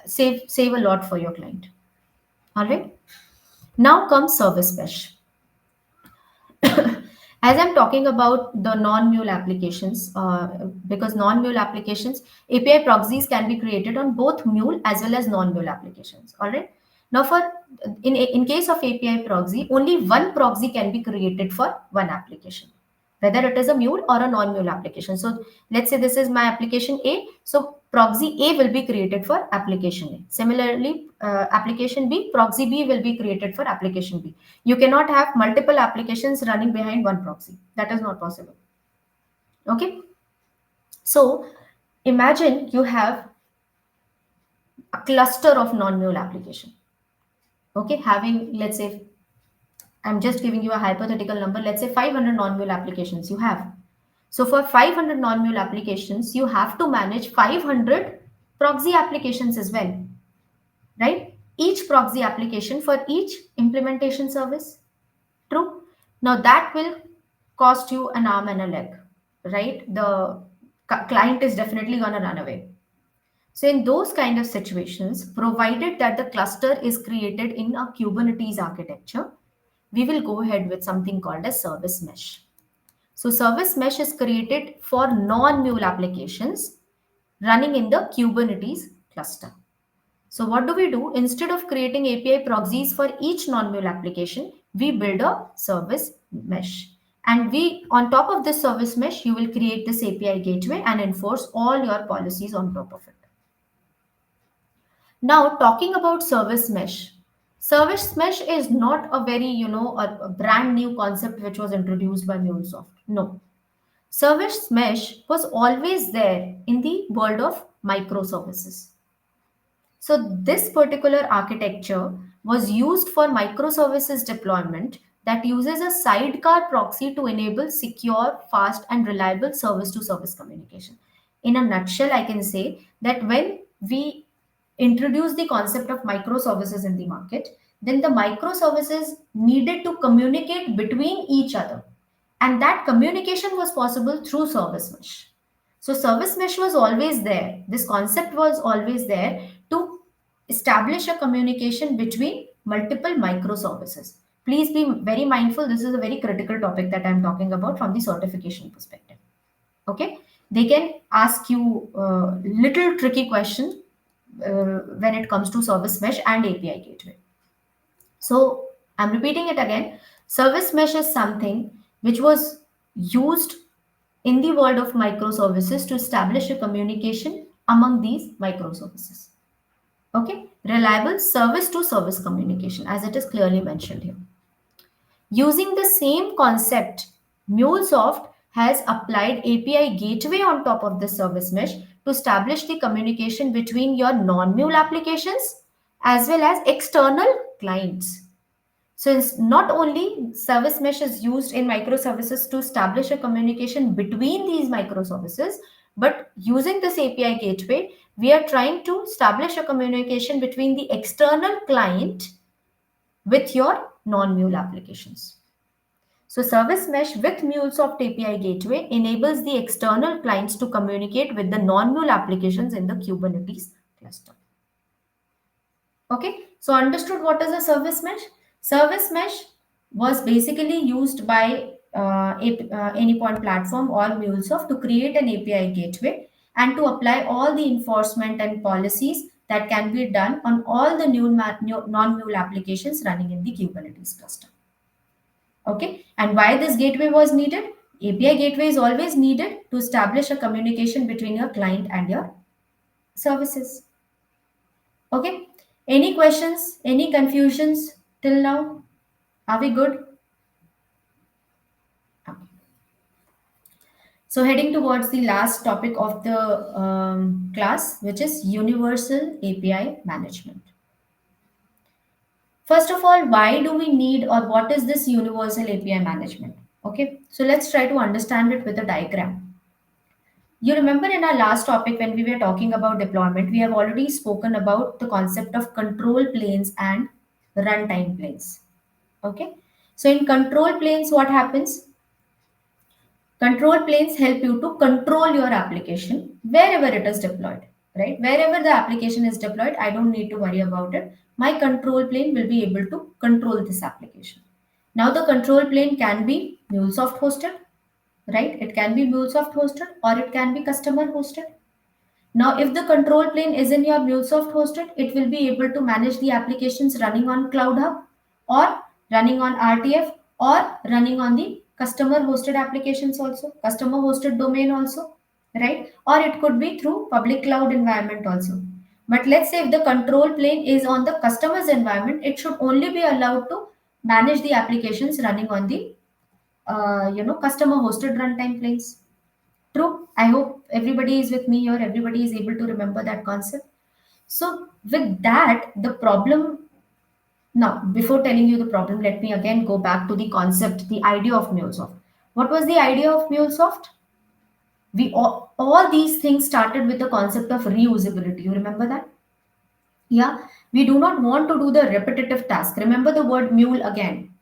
B: save a lot for your client. All right. Now comes service mesh. As I'm talking about the non-mule applications, because non-mule applications, API proxies can be created on both mule as well as non-mule applications. All right. Now, in case of API proxy, only one proxy can be created for one application, whether it is a mule or a non-mule application. So let's say this is my application A. So proxy A will be created for application A. Similarly, application B, proxy B will be created for application B. You cannot have multiple applications running behind one proxy. That is not possible. Okay. So imagine you have a cluster of non-mule application. Okay, having, let's say, I'm just giving you a hypothetical number. Let's say 500 non-mule applications you have. So for 500 non-mule applications, you have to manage 500 proxy applications as well, right? Each proxy application for each implementation service. True. Now that will cost you an arm and a leg, right? The client is definitely going to run away. So in those kind of situations, provided that the cluster is created in a Kubernetes architecture, we will go ahead with something called a service mesh. So service mesh is created for non-Mule applications running in the Kubernetes cluster. So what do we do? Instead of creating API proxies for each non-Mule application, we build a service mesh. And we, on top of this service mesh, you will create this API gateway and enforce all your policies on top of it. Now, talking about service mesh. Service mesh is not a very, a brand new concept which was introduced by MuleSoft. No. Service mesh was always there in the world of microservices. So this particular architecture was used for microservices deployment that uses a sidecar proxy to enable secure, fast, and reliable service to service communication. In a nutshell, I can say that when we introduced the concept of microservices in the market, then the microservices needed to communicate between each other. And that communication was possible through service mesh. So service mesh was always there. This concept was always there to establish a communication between multiple microservices. Please be very mindful. This is a very critical topic that I'm talking about from the certification perspective. Okay, they can ask you little tricky question when it comes to service mesh and API gateway. So I'm repeating it again. Service mesh is something which was used in the world of microservices to establish a communication among these microservices. Okay, reliable service to service communication, as it is clearly mentioned here. Using the same concept, MuleSoft has applied API gateway on top of the service mesh to establish the communication between your non-Mule applications as well as external clients. So it's not only service mesh is used in microservices to establish a communication between these microservices, but using this API gateway, we are trying to establish a communication between the external client with your non-Mule applications. So service mesh with MuleSoft API gateway enables the external clients to communicate with the non-Mule applications in the Kubernetes cluster. Okay, so understood what is a service mesh? Service mesh was basically used by Anypoint platform or MuleSoft to create an API gateway and to apply all the enforcement and policies that can be done on all the non-Mule applications running in the Kubernetes cluster. Okay, and why this gateway was needed? API gateway is always needed to establish a communication between your client and your services. Okay. Any questions? Any confusions till now? Are we good? Okay. So heading towards the last topic of the class, which is universal API management. First of all, why do we need or what is this universal API management? Okay. So let's try to understand it with a diagram. You remember in our last topic when we were talking about deployment, we have already spoken about the concept of control planes and runtime planes. Okay, so in control planes, what happens? Control planes help you to control your application wherever it is deployed, right? Wherever the application is deployed, I don't need to worry about it. My control plane will be able to control this application. Now, the control plane can be MuleSoft hosted, right? It can be MuleSoft hosted or it can be customer hosted. Now, if the control plane is in your MuleSoft hosted, it will be able to manage the applications running on Cloud Hub or running on RTF or running on the customer hosted applications also, customer hosted domain also, right? Or it could be through public cloud environment also. But let's say if the control plane is on the customer's environment, it should only be allowed to manage the applications running on the customer hosted runtime planes. True. I hope everybody is with me or everybody is able to remember that concept. So, with that, the problem now, before telling you the problem, let me again go back to the concept, the idea of MuleSoft. What was the idea of MuleSoft? All these things started with the concept of reusability. You remember that? Yeah. We do not want to do the repetitive task. Remember the word mule again,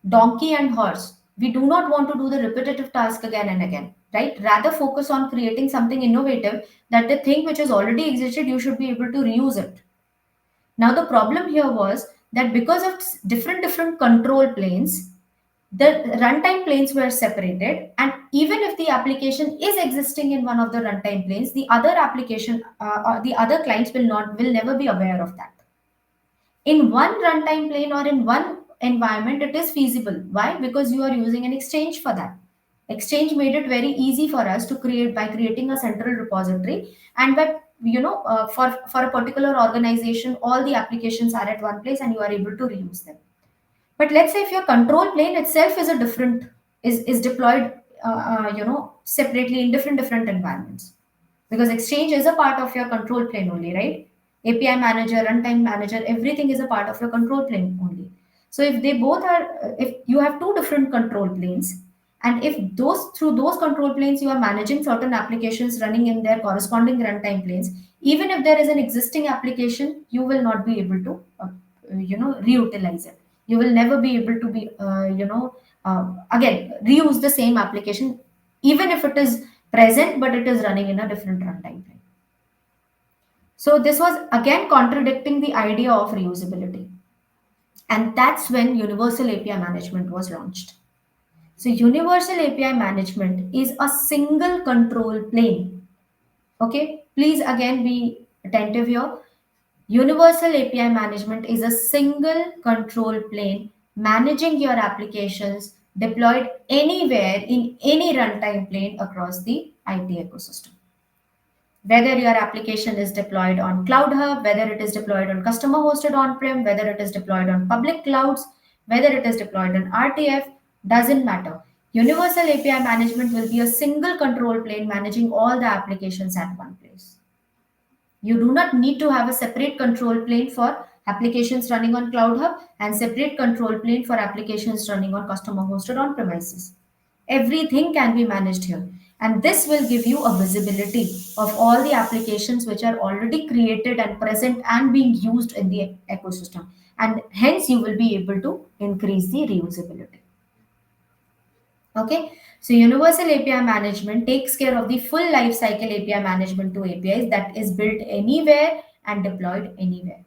B: donkey and horse. We do not want to do the repetitive task again and again, right? Rather focus on creating something innovative, that the thing which has already existed, you should be able to reuse it. Now the problem here was that because of different control planes, the runtime planes were separated, and even if the application is existing in one of the runtime planes, the other application or the other clients will never be aware of that. In one runtime plane or in one environment, it is feasible. Why? Because you are using an exchange for that. Exchange made it very easy for us to create by creating a central repository, and by for a particular organization, all the applications are at one place and you are able to reuse them. But let's say if your control plane itself is a different is deployed separately in different environments, because exchange is a part of your control plane only, right? API manager, runtime manager, everything is a part of your control plane only. So if they both are, if you have two different control planes, and if those through those control planes you are managing certain applications running in their corresponding runtime planes, even if there is an existing application, you will not be able to reutilize it. You will never be able to be again reuse the same application, even if it is present but it is running in a different runtime plane. So this was again contradicting the idea of reusability. And that's when Universal API Management was launched. So Universal API Management is a single control plane. Okay, please again be attentive here. Universal API Management is a single control plane managing your applications deployed anywhere in any runtime plane across the IT ecosystem. Whether your application is deployed on Cloud Hub, whether it is deployed on customer hosted on prem, whether it is deployed on public clouds, whether it is deployed on RTF, doesn't matter. Universal API management will be a single control plane managing all the applications at one place. You do not need to have a separate control plane for applications running on Cloud Hub and separate control plane for applications running on customer hosted on premises. Everything can be managed here. And this will give you a visibility of all the applications which are already created and present and being used in the ecosystem. And hence you will be able to increase the reusability. Okay, so Universal API Management takes care of the full life cycle API management to APIs that is built anywhere and deployed anywhere.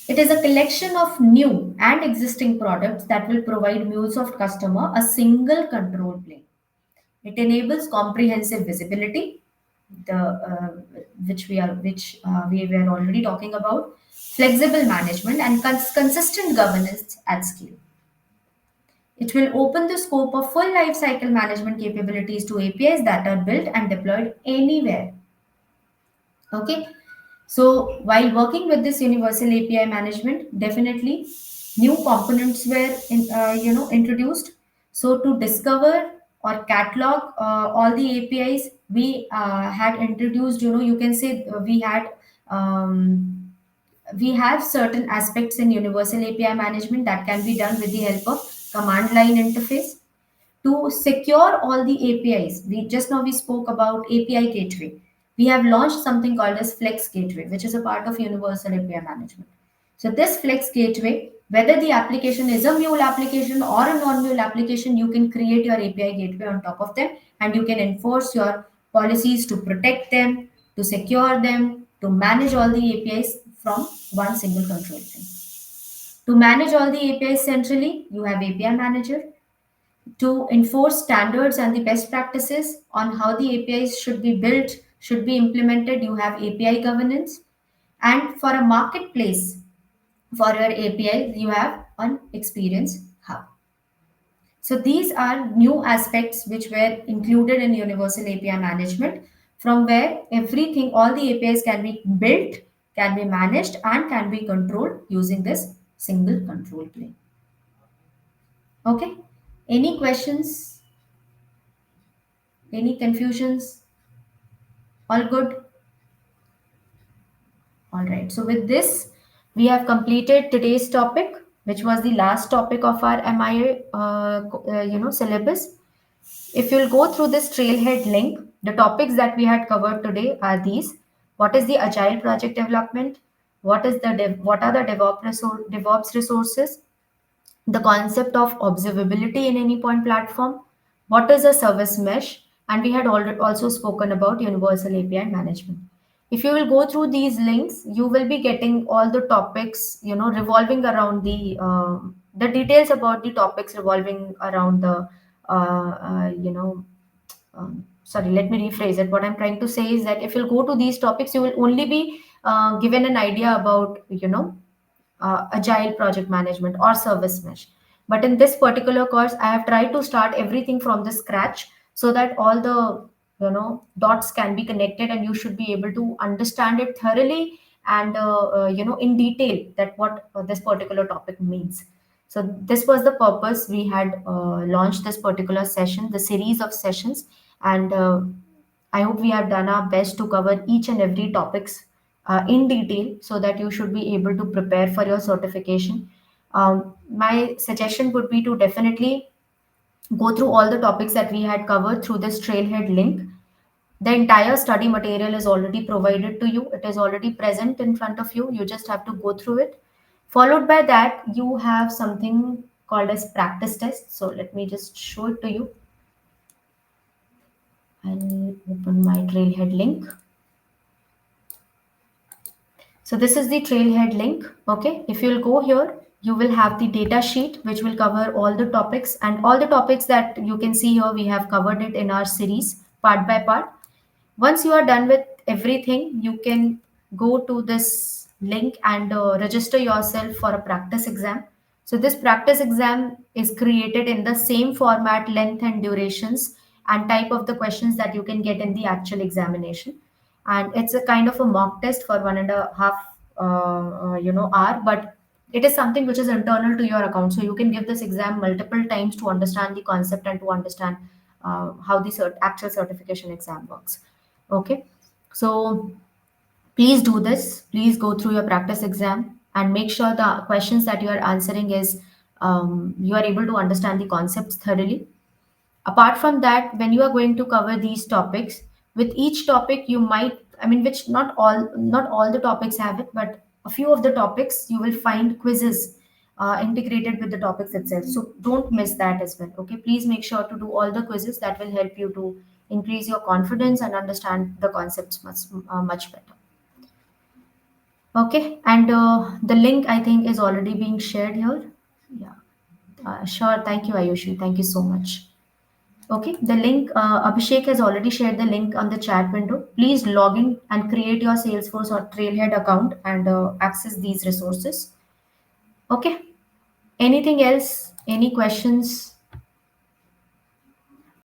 B: It is a collection of new and existing products that will provide MuleSoft customer a single control plane. It enables comprehensive visibility, the which we were already talking about, flexible management, and consistent governance at scale. It will open the scope of full lifecycle management capabilities to APIs that are built and deployed anywhere. Okay. So while working with this universal API management, definitely new components were introduced. So to discover or catalog all the APIs, we had introduced. You can say we have certain aspects in universal API management that can be done with the help of command line interface. To secure all the APIs, we spoke about API gateway. We have launched something called as Flex Gateway, which is a part of Universal API Management. So this Flex Gateway, whether the application is a Mule application or a non-Mule application, you can create your API gateway on top of them, and you can enforce your policies to protect them, to secure them, to manage all the APIs from one single control plane. To manage all the APIs centrally, you have API Manager. To enforce standards and the best practices on how the APIs should be built, should be implemented, you have API governance. And for a marketplace for your API, you have an experience hub. So these are new aspects which were included in Universal API management, from where everything, all the APIs can be built, can be managed, and can be controlled using this single control plane. Okay. Any questions? Any confusions? All good? All right. So with this, we have completed today's topic, which was the last topic of our MIA, syllabus. If you'll go through this trailhead link, the topics that we had covered today are these: what is the agile project development? What are the DevOps resources? the concept of observability in any point platform, what is a service mesh, and we had already also spoken about universal API management. If you will go through these links, you will be getting all the topics, revolving around the details about the topics revolving around the, sorry, let me rephrase it. What I'm trying to say is that if you'll go to these topics, you will only be given an idea about, agile project management or service mesh. But in this particular course, I have tried to start everything from the scratch so that all the dots can be connected and you should be able to understand it thoroughly and in detail that what this particular topic means. So this was the purpose we had launched this particular session, the series of sessions, and I hope we have done our best to cover each and every topics in detail so that you should be able to prepare for your certification. My suggestion would be to definitely go through all the topics that we had covered through this trailhead link. The entire study material is already provided to you. It is already present in front of you. You just have to go through it. Followed by that, you have something called as practice test. So let me just show it to you. I'll open my trailhead link. So this is the trailhead link. Okay. If you'll go here, you will have the data sheet, which will cover all the topics, and all the topics that you can see here, we have covered it in our series part by part. Once you are done with everything, you can go to this link and register yourself for a practice exam. So this practice exam is created in the same format, length and durations, and type of the questions that you can get in the actual examination. And it's a kind of a mock test for 1.5 hour, but it is something which is internal to your account. So you can give this exam multiple times to understand the concept and to understand how the actual certification exam works. Okay, so please do this. Please go through your practice exam and make sure the questions that you are answering is you are able to understand the concepts thoroughly. Apart from that, when you are going to cover these topics, with each topic you might, I mean, which not all the topics have it, but a few of the topics you will find quizzes integrated with the topics itself. So don't miss that as well. Okay, please make sure to do all the quizzes. That will help you to increase your confidence and understand the concepts much better. Okay, and the link I think is already being shared here. Yeah, sure. Thank you, Ayushi. Thank you so much. Okay, the link, Abhishek has already shared the link on the chat window. Please log in and create your Salesforce or Trailhead account and access these resources. Okay, anything else? Any questions?